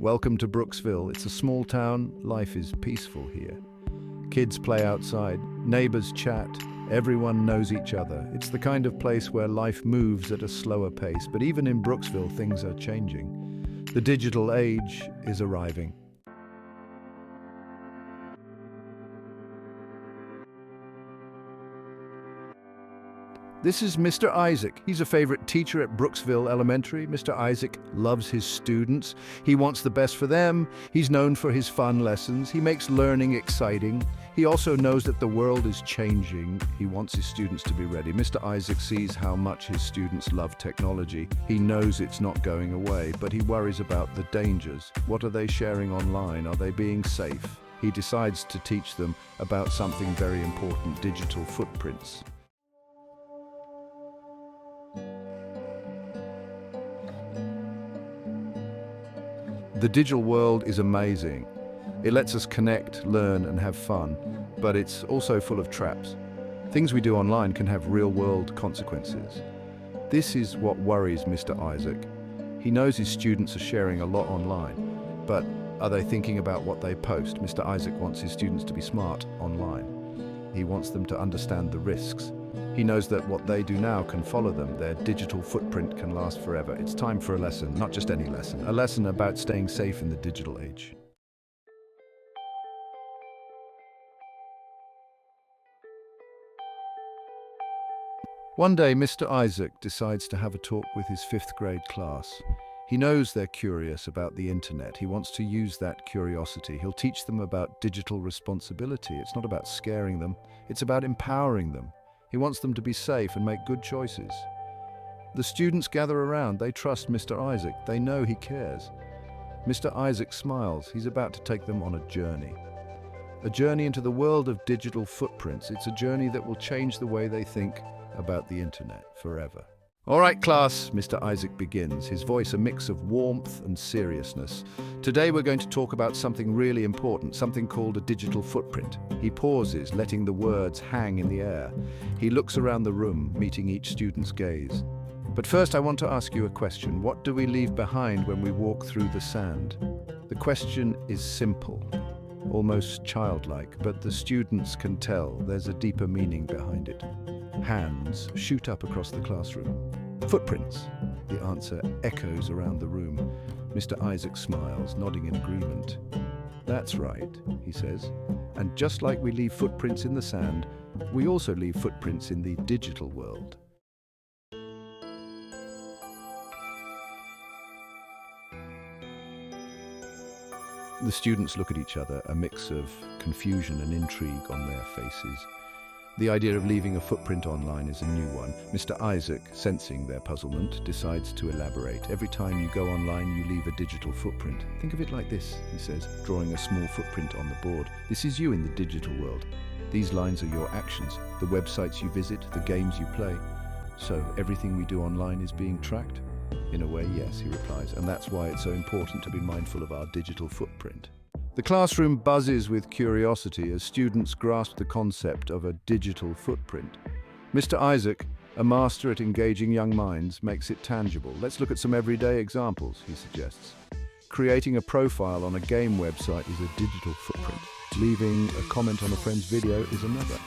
Welcome to Brooksville. It's a small town. Life is peaceful here. Kids play outside, neighbors chat, everyone knows each other. It's the kind of place where life moves at a slower pace, but even in Brooksville, things are changing. The digital age is arriving. This is Mr. Isaac. He's a favorite teacher at Brooksville Elementary. Mr. Isaac loves his students. He wants the best for them. He's known for his fun lessons. He makes learning exciting. He also knows that the world is changing. He wants his students to be ready. Mr. Isaac sees how much his students love technology. He knows it's not going away, but he worries about the dangers. What are they sharing online? Are they being safe? He decides to teach them about something very important: digital footprints. The digital world is amazing. It lets us connect, learn, and have fun, but it's also full of traps. Things we do online can have real-world consequences. This is what worries Mr. Isaac. He knows his students are sharing a lot online, but are they thinking about what they post? Mr. Isaac wants his students to be smart online. He wants them to understand the risks. He knows that what they do now can follow them. Their digital footprint can last forever. It's time for a lesson, not just any lesson, a lesson about staying safe in the digital age. One day, Mr. Isaac decides to have a talk with his fifth grade class. He knows they're curious about the internet. He wants to use that curiosity. He'll teach them about digital responsibility. It's not about scaring them, it's about empowering them. He wants them to be safe and make good choices. The students gather around. They trust Mr. Isaac. They know he cares. Mr. Isaac smiles. He's about to take them on a journey. A journey into the world of digital footprints. It's a journey that will change the way they think about the internet forever. All right, class, Mr. Isaac begins, his voice a mix of warmth and seriousness. Today we're going to talk about something really important, something called a digital footprint. He pauses, letting the words hang in the air. He looks around the room, meeting each student's gaze. But first I want to ask you a question. What do we leave behind when we walk through the sand? The question is simple, almost childlike, but the students can tell there's a deeper meaning behind it. Hands shoot up across the classroom. Footprints. The answer echoes around the room. Mr. Isaac smiles, nodding in agreement. That's right, he says. And just like we leave footprints in the sand, we also leave footprints in the digital world. The students look at each other, a mix of confusion and intrigue on their faces. The idea of leaving a footprint online is a new one. Mr. Isaac, sensing their puzzlement, decides to elaborate. Every time you go online, you leave a digital footprint. Think of it like this, he says, drawing a small footprint on the board. This is you in the digital world. These lines are your actions, the websites you visit, the games you play. So everything we do online is being tracked? In a way, yes, he replies, and that's why it's so important to be mindful of our digital footprint. The classroom buzzes with curiosity as students grasp the concept of a digital footprint. Mr. Isaac, a master at engaging young minds, makes it tangible. Let's look at some everyday examples, he suggests. Creating a profile on a game website is a digital footprint. Leaving a comment on a friend's video is another.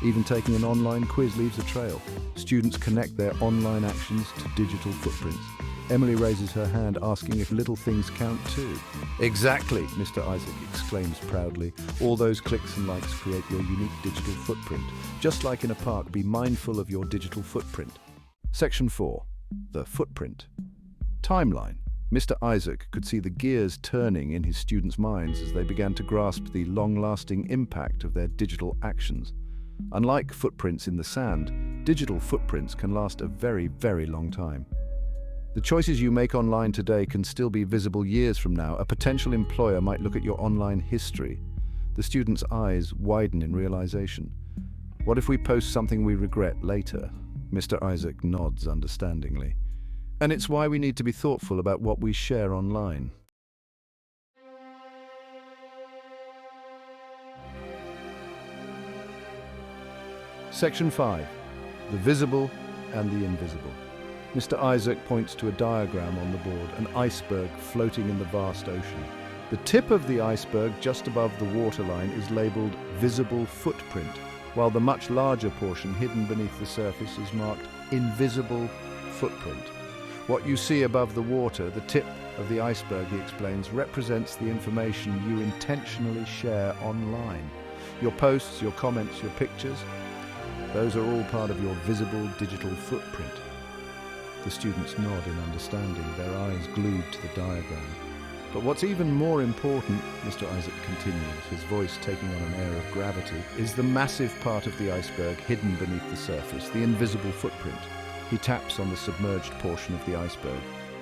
Even taking an online quiz leaves a trail. Students connect their online actions to digital footprints. Emily raises her hand, asking if little things count too. Exactly, Mr. Isaac exclaims proudly. All those clicks and likes create your unique digital footprint. Just like in a park, be mindful of your digital footprint. Section 4. The footprint. Timeline. Mr. Isaac could see the gears turning in his students' minds as they began to grasp the long-lasting impact of their digital actions. Unlike footprints in the sand, digital footprints can last a very, very long time. The choices you make online today can still be visible years from now. A potential employer might look at your online history. The student's eyes widen in realization. What if we post something we regret later? Mr. Isaac nods understandingly. And it's why we need to be thoughtful about what we share online. Section 5. The visible and the invisible. Mr. Isaac points to a diagram on the board, an iceberg floating in the vast ocean. The tip of the iceberg, just above the waterline, is labelled Visible Footprint, while the much larger portion hidden beneath the surface is marked Invisible Footprint. What you see above the water, the tip of the iceberg, he explains, represents the information you intentionally share online. Your posts, your comments, your pictures, those are all part of your visible digital footprint. The students nod in understanding, their eyes glued to the diagram. But what's even more important, Mr. Isaac continues, his voice taking on an air of gravity, is the massive part of the iceberg hidden beneath the surface, the invisible footprint. He taps on the submerged portion of the iceberg,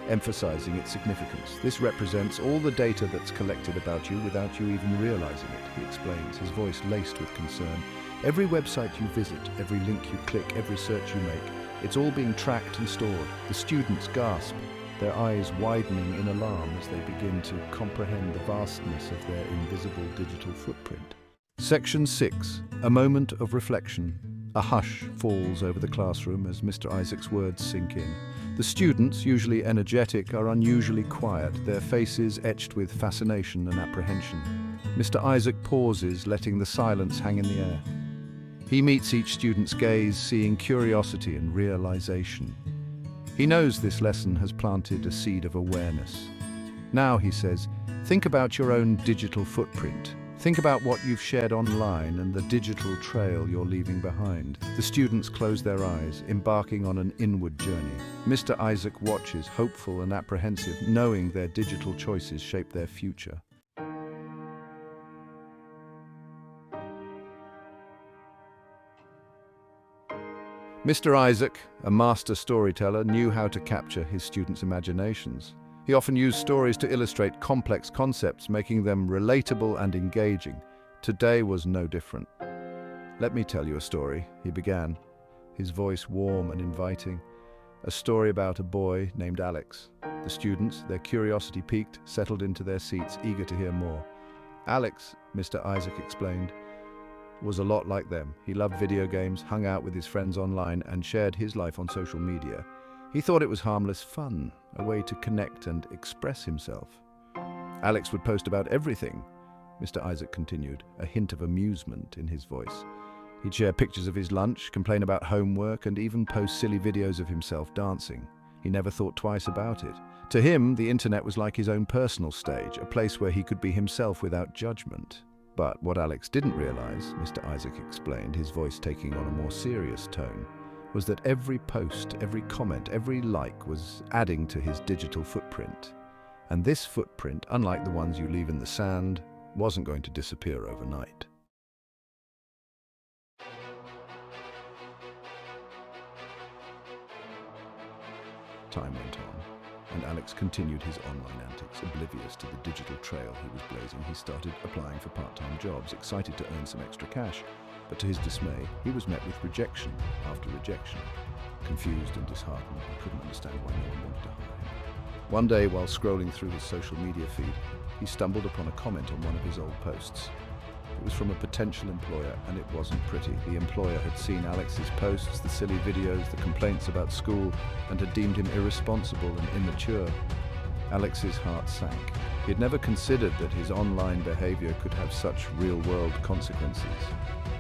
emphasizing its significance. This represents all the data that's collected about you without you even realizing it, he explains, his voice laced with concern. Every website you visit, every link you click, every search you make, it's all being tracked and stored. The students gasp, their eyes widening in alarm as they begin to comprehend the vastness of their invisible digital footprint. Section 6. A moment of reflection. A hush falls over the classroom as Mr. Isaac's words sink in. The students, usually energetic, are unusually quiet, their faces etched with fascination and apprehension. Mr. Isaac pauses, letting the silence hang in the air. He meets each student's gaze, seeing curiosity and realization. He knows this lesson has planted a seed of awareness. Now, he says, think about your own digital footprint. Think about what you've shared online and the digital trail you're leaving behind. The students close their eyes, embarking on an inward journey. Mr. Isaac watches, hopeful and apprehensive, knowing their digital choices shape their future. Mr. Isaac, a master storyteller, knew how to capture his students' imaginations. He often used stories to illustrate complex concepts, making them relatable and engaging. Today was no different. Let me tell you a story, he began, his voice warm and inviting. A story about a boy named Alex. The students, their curiosity piqued, settled into their seats, eager to hear more. Alex, Mr. Isaac explained, was a lot like them. He loved video games, hung out with his friends online, and shared his life on social media. He thought it was harmless fun, a way to connect and express himself. Alex would post about everything, Mr. Isaac continued, a hint of amusement in his voice. He'd share pictures of his lunch, complain about homework, and even post silly videos of himself dancing. He never thought twice about it. To him, the internet was like his own personal stage, a place where he could be himself without judgment. But what Alex didn't realize, Mr. Isaac explained, his voice taking on a more serious tone, was that every post, every comment, every like was adding to his digital footprint. And this footprint, unlike the ones you leave in the sand, wasn't going to disappear overnight. Time went on, and Alex continued his online antics, oblivious to the digital trail he was blazing. He started applying for part-time jobs, excited to earn some extra cash. But to his dismay, he was met with rejection after rejection. Confused and disheartened, he couldn't understand why no one wanted to hire him. One day, while scrolling through his social media feed, he stumbled upon a comment on one of his old posts. It was from a potential employer, and it wasn't pretty. The employer had seen Alex's posts, the silly videos, the complaints about school, and had deemed him irresponsible and immature. Alex's heart sank. He had never considered that his online behavior could have such real-world consequences.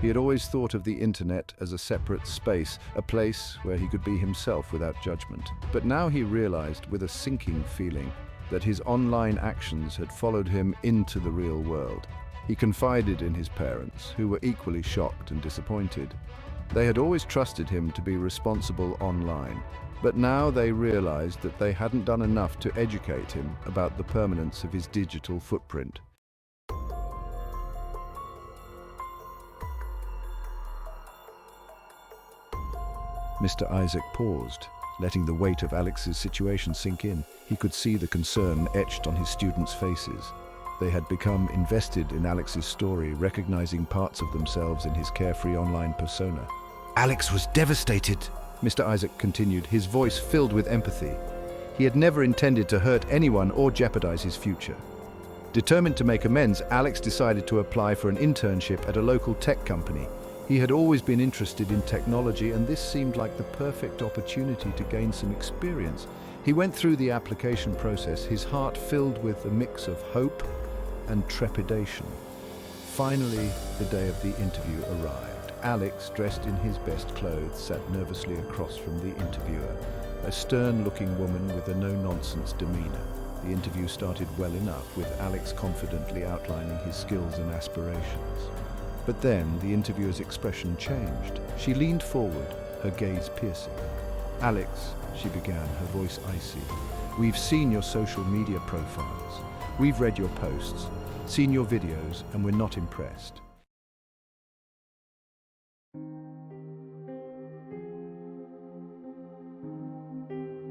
He had always thought of the internet as a separate space, a place where he could be himself without judgment. But now he realized, with a sinking feeling, that his online actions had followed him into the real world. He confided in his parents, who were equally shocked and disappointed. They had always trusted him to be responsible online, but now they realized that they hadn't done enough to educate him about the permanence of his digital footprint. Mr. Isaac paused, letting the weight of Alex's situation sink in. He could see the concern etched on his students' faces. They had become invested in Alex's story, recognizing parts of themselves in his carefree online persona. Alex was devastated, Mr. Isaac continued, his voice filled with empathy. He had never intended to hurt anyone or jeopardize his future. Determined to make amends, Alex decided to apply for an internship at a local tech company. He had always been interested in technology, and this seemed like the perfect opportunity to gain some experience. He went through the application process, his heart filled with a mix of hope and trepidation. Finally, the day of the interview arrived. Alex, dressed in his best clothes, sat nervously across from the interviewer, a stern-looking woman with a no-nonsense demeanor. The interview started well enough, with Alex confidently outlining his skills and aspirations. But then the interviewer's expression changed. She leaned forward, her gaze piercing. "Alex," she began, her voice icy, "we've seen your social media profiles. We've read your posts, seen your videos, and we're not impressed."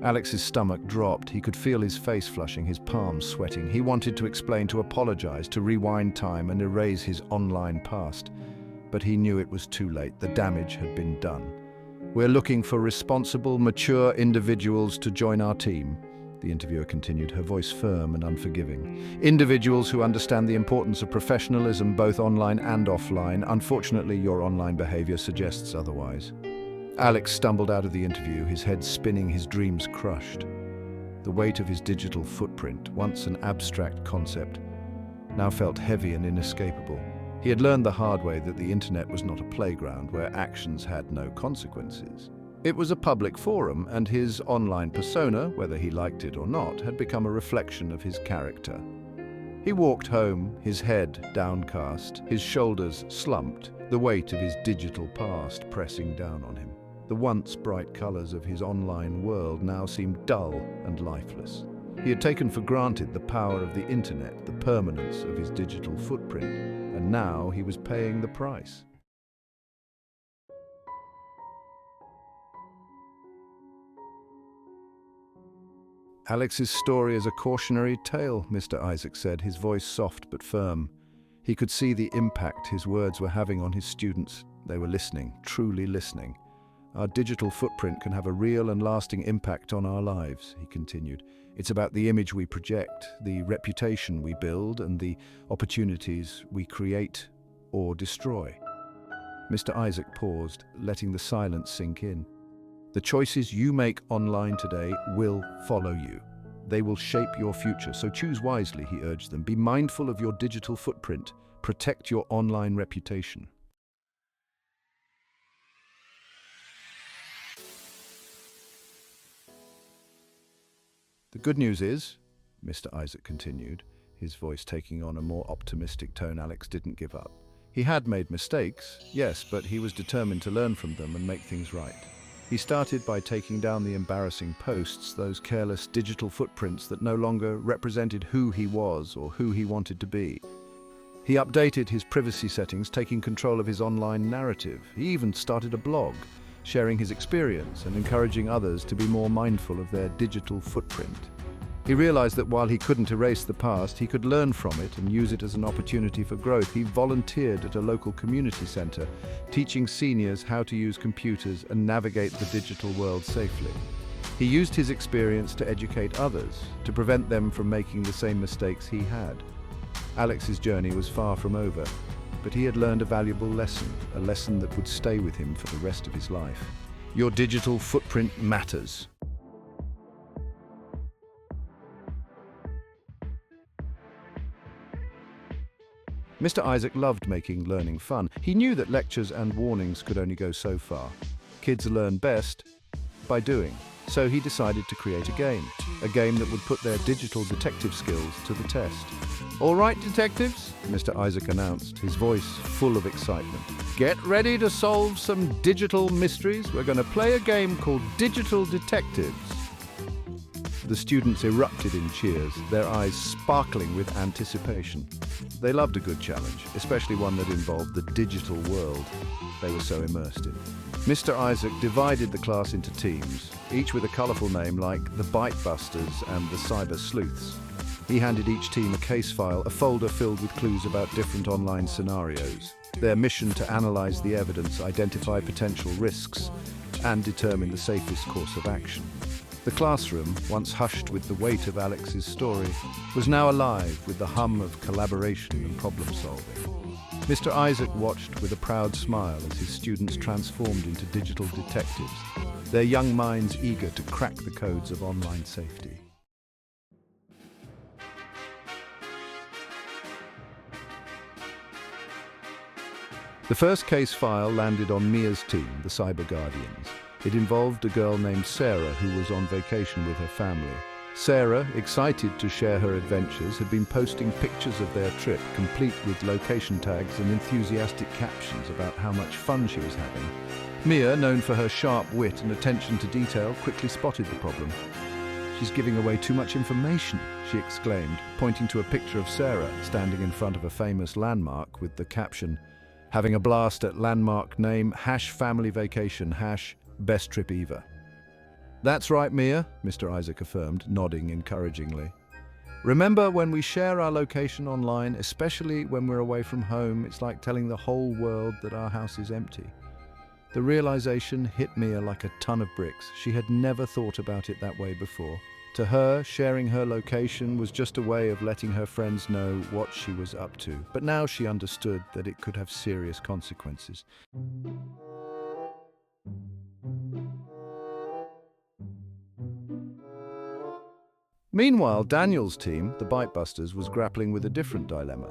Alex's stomach dropped. He could feel his face flushing, his palms sweating. He wanted to explain, to apologize, to rewind time and erase his online past. But he knew it was too late. The damage had been done. "We're looking for responsible, mature individuals to join our team," the interviewer continued, her voice firm and unforgiving. "Individuals who understand the importance of professionalism, both online and offline. Unfortunately, your online behavior suggests otherwise." Alex stumbled out of the interview, his head spinning, his dreams crushed. The weight of his digital footprint, once an abstract concept, now felt heavy and inescapable. He had learned the hard way that the internet was not a playground where actions had no consequences. It was a public forum, and his online persona, whether he liked it or not, had become a reflection of his character. He walked home, his head downcast, his shoulders slumped, the weight of his digital past pressing down on him. The once bright colors of his online world now seemed dull and lifeless. He had taken for granted the power of the internet, the permanence of his digital footprint, and now he was paying the price. "Alex's story is a cautionary tale," Mr. Isaac said, his voice soft but firm. He could see the impact his words were having on his students. They were listening, truly listening. "Our digital footprint can have a real and lasting impact on our lives," he continued. "It's about the image we project, the reputation we build, and the opportunities we create or destroy." Mr. Isaac paused, letting the silence sink in. "The choices you make online today will follow you. They will shape your future, so choose wisely," he urged them. "Be mindful of your digital footprint. Protect your online reputation." "The good news is," Mr. Isaac continued, his voice taking on a more optimistic tone, Alex didn't give up. He had made mistakes, yes, but he was determined to learn from them and make things right. He started by taking down the embarrassing posts, those careless digital footprints that no longer represented who he was or who he wanted to be. He updated his privacy settings, taking control of his online narrative. He even started a blog, sharing his experience and encouraging others to be more mindful of their digital footprint. He realized that while he couldn't erase the past, he could learn from it and use it as an opportunity for growth. He volunteered at a local community center, teaching seniors how to use computers and navigate the digital world safely. He used his experience to educate others, to prevent them from making the same mistakes he had. Alex's journey was far from over, but he had learned a valuable lesson, a lesson that would stay with him for the rest of his life. Your digital footprint matters. Mr. Isaac loved making learning fun. He knew that lectures and warnings could only go so far. Kids learn best by doing. So he decided to create a game that would put their digital detective skills to the test. "All right, detectives," Mr. Isaac announced, his voice full of excitement. "Get ready to solve some digital mysteries. We're going to play a game called Digital Detectives." The students erupted in cheers, their eyes sparkling with anticipation. They loved a good challenge, especially one that involved the digital world they were so immersed in. Mr. Isaac divided the class into teams, each with a colourful name like the Byte Busters and the Cyber Sleuths. He handed each team a case file, a folder filled with clues about different online scenarios. Their mission to analyse the evidence, identify potential risks, and determine the safest course of action. The classroom, once hushed with the weight of Alex's story, was now alive with the hum of collaboration and problem solving. Mr. Isaac watched with a proud smile as his students transformed into digital detectives, their young minds eager to crack the codes of online safety. The first case file landed on Mia's team, the Cyber Guardians. It involved a girl named Sarah who was on vacation with her family. Sarah, excited to share her adventures, had been posting pictures of their trip, complete with location tags and enthusiastic captions about how much fun she was having. Mia, known for her sharp wit and attention to detail, quickly spotted the problem. "She's giving away too much information," she exclaimed, pointing to a picture of Sarah standing in front of a famous landmark with the caption, "Having a blast at landmark name #family vacation #best trip ever." "That's right, Mia," Mr. Isaac affirmed, nodding encouragingly. "Remember, when we share our location online, especially when we're away from home, it's like telling the whole world that our house is empty." The realization hit Mia like a ton of bricks. She had never thought about it that way before. To her, sharing her location was just a way of letting her friends know what she was up to. But now she understood that it could have serious consequences. Meanwhile, Daniel's team, the Bitebusters, was grappling with a different dilemma.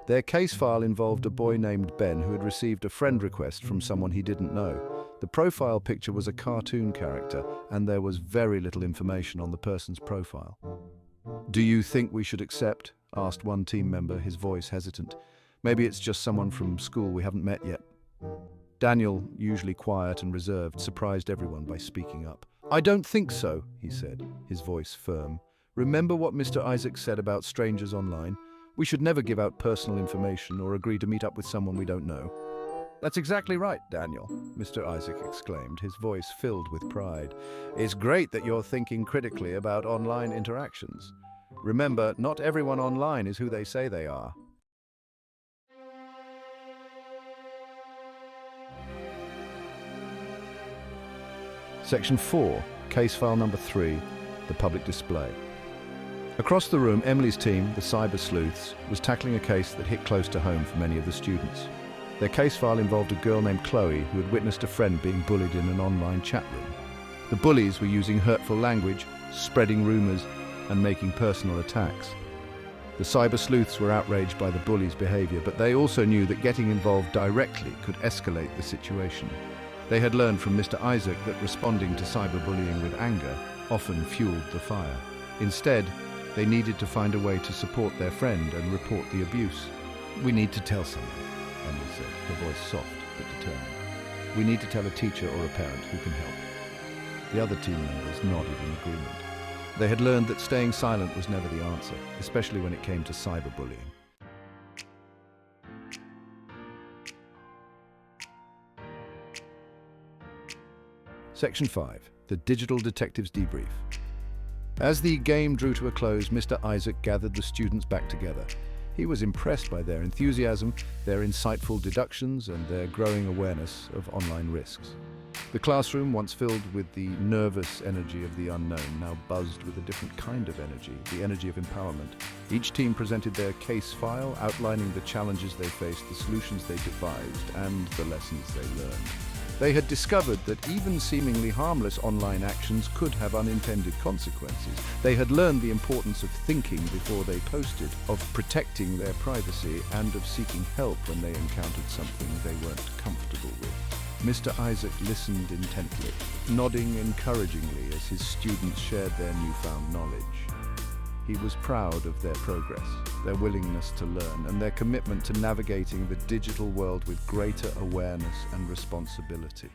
Their case file involved a boy named Ben who had received a friend request from someone he didn't know. The profile picture was a cartoon character, and there was very little information on the person's profile. "Do you think we should accept?" asked one team member, his voice hesitant. "Maybe it's just someone from school we haven't met yet." Daniel, usually quiet and reserved, surprised everyone by speaking up. "I don't think so," he said, his voice firm. "Remember what Mr. Isaac said about strangers online? We should never give out personal information or agree to meet up with someone we don't know." "That's exactly right, Daniel," Mr. Isaac exclaimed, his voice filled with pride. "It's great that you're thinking critically about online interactions. Remember, not everyone online is who they say they are." Section 4, Case File Number 3, the public display. Across the room, Emily's team, the Cyber Sleuths, was tackling a case that hit close to home for many of the students. Their case file involved a girl named Chloe who had witnessed a friend being bullied in an online chat room. The bullies were using hurtful language, spreading rumors, and making personal attacks. The Cyber Sleuths were outraged by the bullies' behavior, but they also knew that getting involved directly could escalate the situation. They had learned from Mr. Isaac that responding to cyberbullying with anger often fueled the fire. Instead, they needed to find a way to support their friend and report the abuse. "We need to tell someone," Emily said, her voice soft but determined. "We need to tell a teacher or a parent who can help." The other team members nodded in agreement. They had learned that staying silent was never the answer, especially when it came to cyberbullying. Section 5, the Digital Detectives Debrief. As the game drew to a close, Mr. Isaac gathered the students back together. He was impressed by their enthusiasm, their insightful deductions, and their growing awareness of online risks. The classroom, once filled with the nervous energy of the unknown, now buzzed with a different kind of energy, the energy of empowerment. Each team presented their case file, outlining the challenges they faced, the solutions they devised, and the lessons they learned. They had discovered that even seemingly harmless online actions could have unintended consequences. They had learned the importance of thinking before they posted, of protecting their privacy, and of seeking help when they encountered something they weren't comfortable with. Mr. Isaac listened intently, nodding encouragingly as his students shared their newfound knowledge. He was proud of their progress, their willingness to learn, and their commitment to navigating the digital world with greater awareness and responsibility.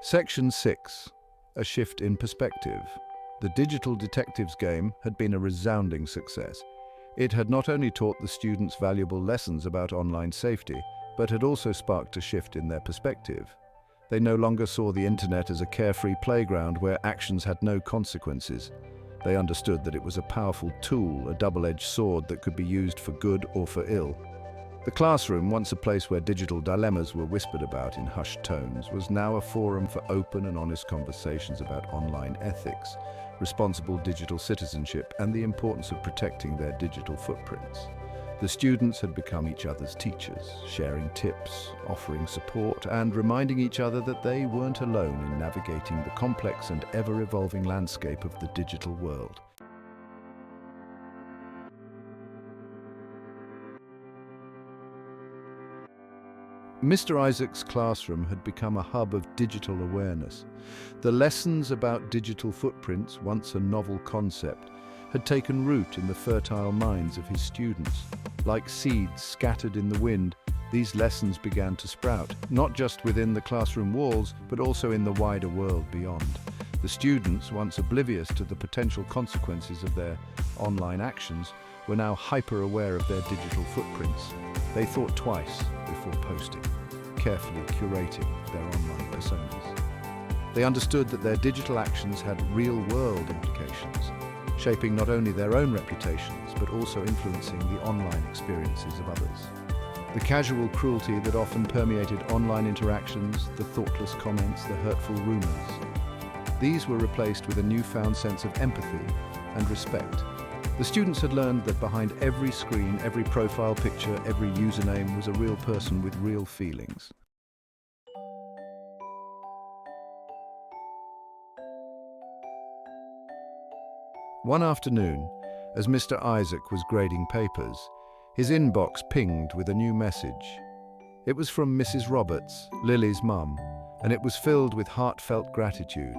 Section 6. A shift in perspective. The Digital Detectives game had been a resounding success. It had not only taught the students valuable lessons about online safety, but had also sparked a shift in their perspective. They no longer saw the internet as a carefree playground where actions had no consequences. They understood that it was a powerful tool, a double-edged sword that could be used for good or for ill. The classroom, once a place where digital dilemmas were whispered about in hushed tones, was now a forum for open and honest conversations about online ethics. responsible digital citizenship, and the importance of protecting their digital footprints. The students had become each other's teachers, sharing tips, offering support, and reminding each other that they weren't alone in navigating the complex and ever-evolving landscape of the digital world. Mr. Isaac's classroom had become a hub of digital awareness. The lessons about digital footprints, once a novel concept, had taken root in the fertile minds of his students. Like seeds scattered in the wind, these lessons began to sprout, not just within the classroom walls, but also in the wider world beyond. The students, once oblivious to the potential consequences of their online actions, were now hyper-aware of their digital footprints. They thought twice before posting, carefully curating their online personas. They understood that their digital actions had real-world implications, shaping not only their own reputations, but also influencing the online experiences of others. The casual cruelty that often permeated online interactions, the thoughtless comments, the hurtful rumors, these were replaced with a newfound sense of empathy and respect. The students had learned that behind every screen, every profile picture, every username was a real person with real feelings. One afternoon, as Mr. Isaac was grading papers, his inbox pinged with a new message. It was from Mrs. Roberts, Lily's mum, and it was filled with heartfelt gratitude.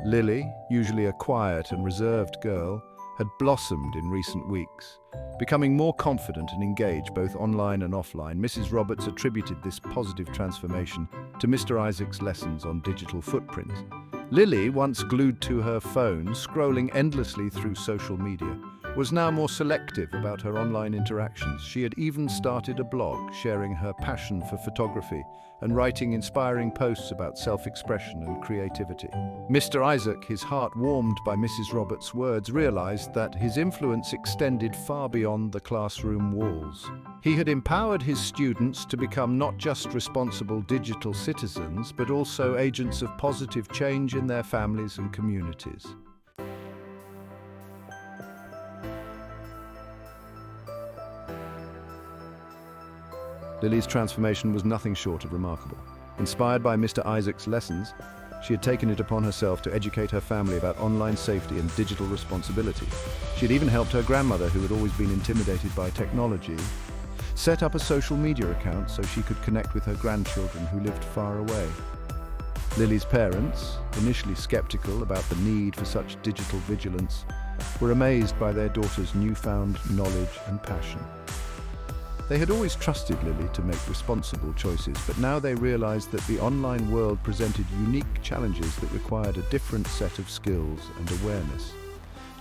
Lily, usually a quiet and reserved girl, had blossomed in recent weeks. Becoming more confident and engaged both online and offline, Mrs. Roberts attributed this positive transformation to Mr. Isaac's lessons on digital footprints. Lily, once glued to her phone, scrolling endlessly through social media, was now more selective about her online interactions. She had even started a blog, sharing her passion for photography and writing inspiring posts about self-expression and creativity. Mr. Isaac, his heart warmed by Mrs. Roberts' words, realized that his influence extended far beyond the classroom walls. He had empowered his students to become not just responsible digital citizens, but also agents of positive change in their families and communities. Lily's transformation was nothing short of remarkable. Inspired by Mr. Isaac's lessons, she had taken it upon herself to educate her family about online safety and digital responsibility. She had even helped her grandmother, who had always been intimidated by technology, set up a social media account so she could connect with her grandchildren who lived far away. Lily's parents, initially skeptical about the need for such digital vigilance, were amazed by their daughter's newfound knowledge and passion. They had always trusted Lily to make responsible choices, but now they realized that the online world presented unique challenges that required a different set of skills and awareness.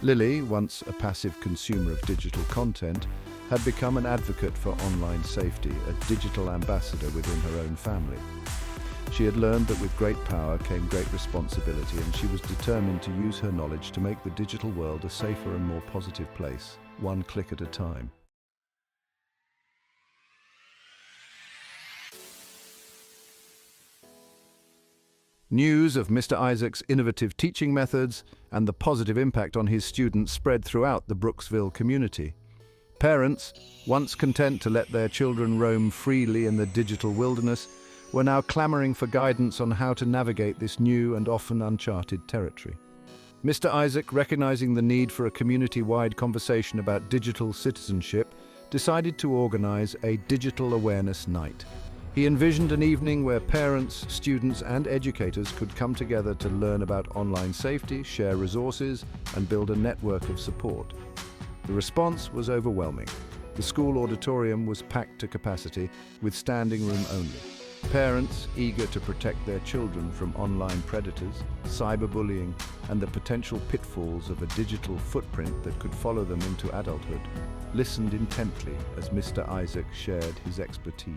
Lily, once a passive consumer of digital content, had become an advocate for online safety, a digital ambassador within her own family. She had learned that with great power came great responsibility, and she was determined to use her knowledge to make the digital world a safer and more positive place, one click at a time. News of Mr. Isaac's innovative teaching methods and the positive impact on his students spread throughout the Brooksville community. Parents, once content to let their children roam freely in the digital wilderness, were now clamoring for guidance on how to navigate this new and often uncharted territory. Mr. Isaac, recognizing the need for a community-wide conversation about digital citizenship, decided to organize a digital awareness night. He envisioned an evening where parents, students, and educators could come together to learn about online safety, share resources, and build a network of support. The response was overwhelming. The school auditorium was packed to capacity, with standing room only. Parents, eager to protect their children from online predators, cyberbullying, and the potential pitfalls of a digital footprint that could follow them into adulthood, listened intently as Mr. Isaac shared his expertise.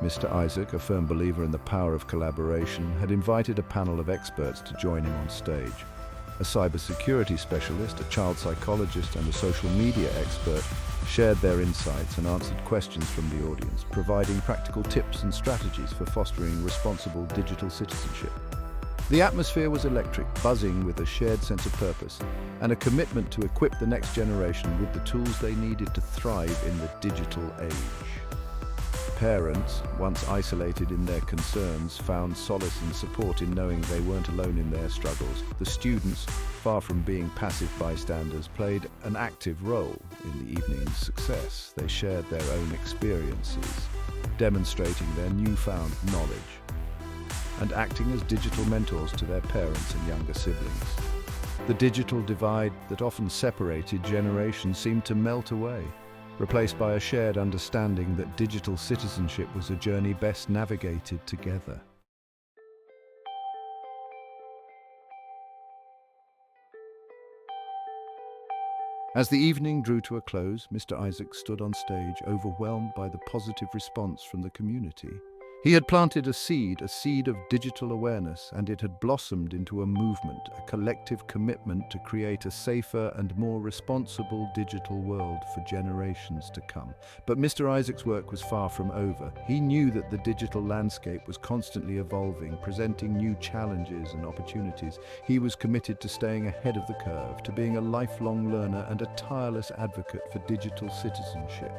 Mr. Isaac, a firm believer in the power of collaboration, had invited a panel of experts to join him on stage. A cybersecurity specialist, a child psychologist, and a social media expert shared their insights and answered questions from the audience, providing practical tips and strategies for fostering responsible digital citizenship. The atmosphere was electric, buzzing with a shared sense of purpose and a commitment to equip the next generation with the tools they needed to thrive in the digital age. Parents, once isolated in their concerns, found solace and support in knowing they weren't alone in their struggles. The students, far from being passive bystanders, played an active role in the evening's success. They shared their own experiences, demonstrating their newfound knowledge and acting as digital mentors to their parents and younger siblings. The digital divide that often separated generations seemed to melt away, replaced by a shared understanding that digital citizenship was a journey best navigated together. As the evening drew to a close, Mr. Isaac stood on stage, overwhelmed by the positive response from the community. He had planted a seed of digital awareness, and it had blossomed into a movement, a collective commitment to create a safer and more responsible digital world for generations to come. But Mr. Isaac's work was far from over. He knew that the digital landscape was constantly evolving, presenting new challenges and opportunities. He was committed to staying ahead of the curve, to being a lifelong learner and a tireless advocate for digital citizenship.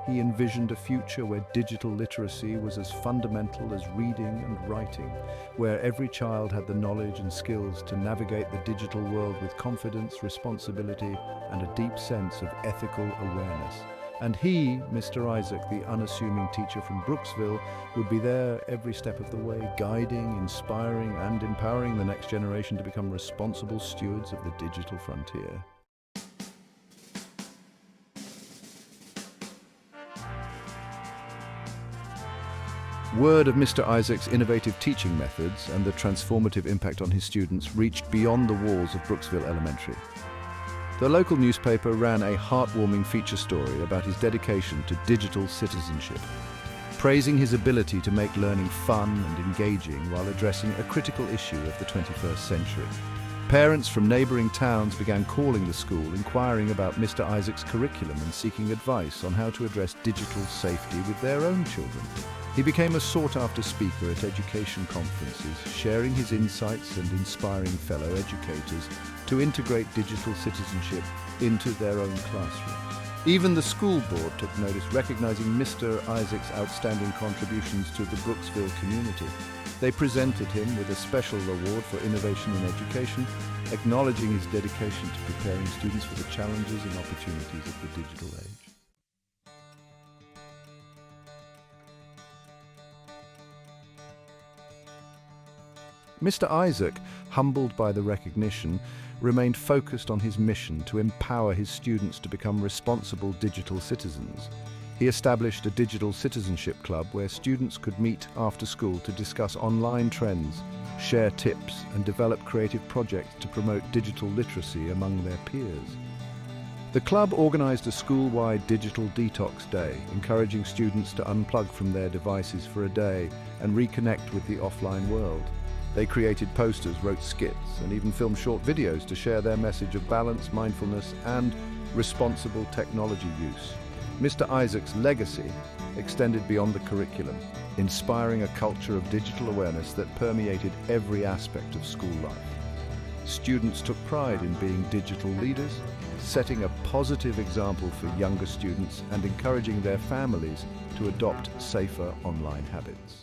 He envisioned a future where digital literacy was as fundamental as reading and writing, where every child had the knowledge and skills to navigate the digital world with confidence, responsibility, and a deep sense of ethical awareness. And he, Mr. Isaac, the unassuming teacher from Brooksville, would be there every step of the way, guiding, inspiring, and empowering the next generation to become responsible stewards of the digital frontier. Word of Mr. Isaac's innovative teaching methods and the transformative impact on his students reached beyond the walls of Brooksville Elementary. The local newspaper ran a heartwarming feature story about his dedication to digital citizenship, praising his ability to make learning fun and engaging while addressing a critical issue of the 21st century. Parents from neighboring towns began calling the school, inquiring about Mr. Isaac's curriculum and seeking advice on how to address digital safety with their own children. He became a sought-after speaker at education conferences, sharing his insights and inspiring fellow educators to integrate digital citizenship into their own classrooms. Even the school board took notice, recognizing Mr. Isaac's outstanding contributions to the Brooksville community. They presented him with a special award for innovation in education, acknowledging his dedication to preparing students for the challenges and opportunities of the digital age. Mr. Isaac, humbled by the recognition, remained focused on his mission to empower his students to become responsible digital citizens. He established a digital citizenship club where students could meet after school to discuss online trends, share tips, and develop creative projects to promote digital literacy among their peers. The club organized a school-wide digital detox day, encouraging students to unplug from their devices for a day and reconnect with the offline world. They created posters, wrote skits, and even filmed short videos to share their message of balance, mindfulness, and responsible technology use. Mr. Isaac's legacy extended beyond the curriculum, inspiring a culture of digital awareness that permeated every aspect of school life. Students took pride in being digital leaders, setting a positive example for younger students and encouraging their families to adopt safer online habits.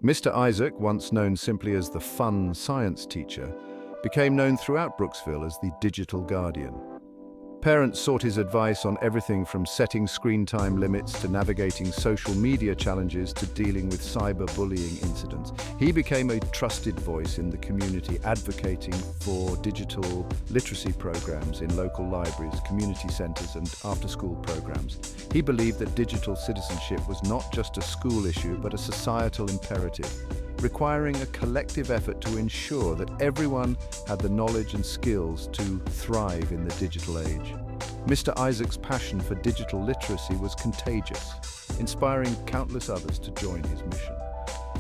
Mr. Isaac, once known simply as the fun science teacher, became known throughout Brooksville as the digital guardian. Parents sought his advice on everything from setting screen time limits to navigating social media challenges to dealing with cyberbullying incidents. He became a trusted voice in the community, advocating for digital literacy programs in local libraries, community centers, and after-school programs. He believed that digital citizenship was not just a school issue, but a societal imperative, requiring a collective effort to ensure that everyone had the knowledge and skills to thrive in the digital age. Mr. Isaac's passion for digital literacy was contagious, inspiring countless others to join his mission.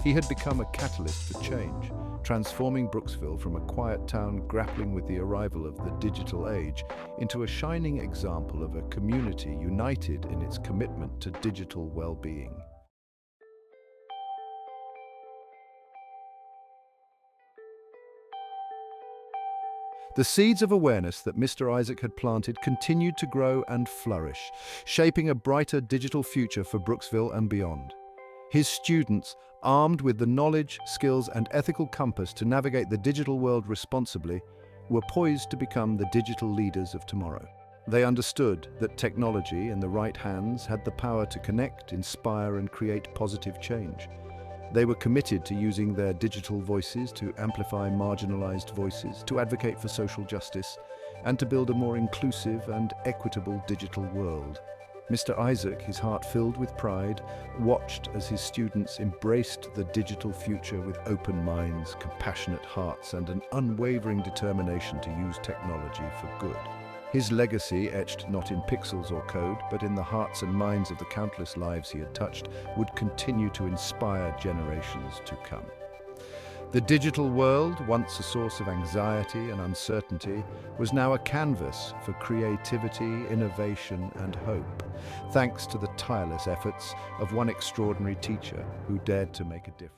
He had become a catalyst for change, transforming Brooksville from a quiet town grappling with the arrival of the digital age into a shining example of a community united in its commitment to digital well-being. The seeds of awareness that Mr. Isaac had planted continued to grow and flourish, shaping a brighter digital future for Brooksville and beyond. His students, armed with the knowledge, skills, and ethical compass to navigate the digital world responsibly, were poised to become the digital leaders of tomorrow. They understood that technology in the right hands had the power to connect, inspire, and create positive change. They were committed to using their digital voices to amplify marginalized voices, to advocate for social justice, and to build a more inclusive and equitable digital world. Mr. Isaac, his heart filled with pride, watched as his students embraced the digital future with open minds, compassionate hearts, and an unwavering determination to use technology for good. His legacy, etched not in pixels or code, but in the hearts and minds of the countless lives he had touched, would continue to inspire generations to come. The digital world, once a source of anxiety and uncertainty, was now a canvas for creativity, innovation, and hope, thanks to the tireless efforts of one extraordinary teacher who dared to make a difference.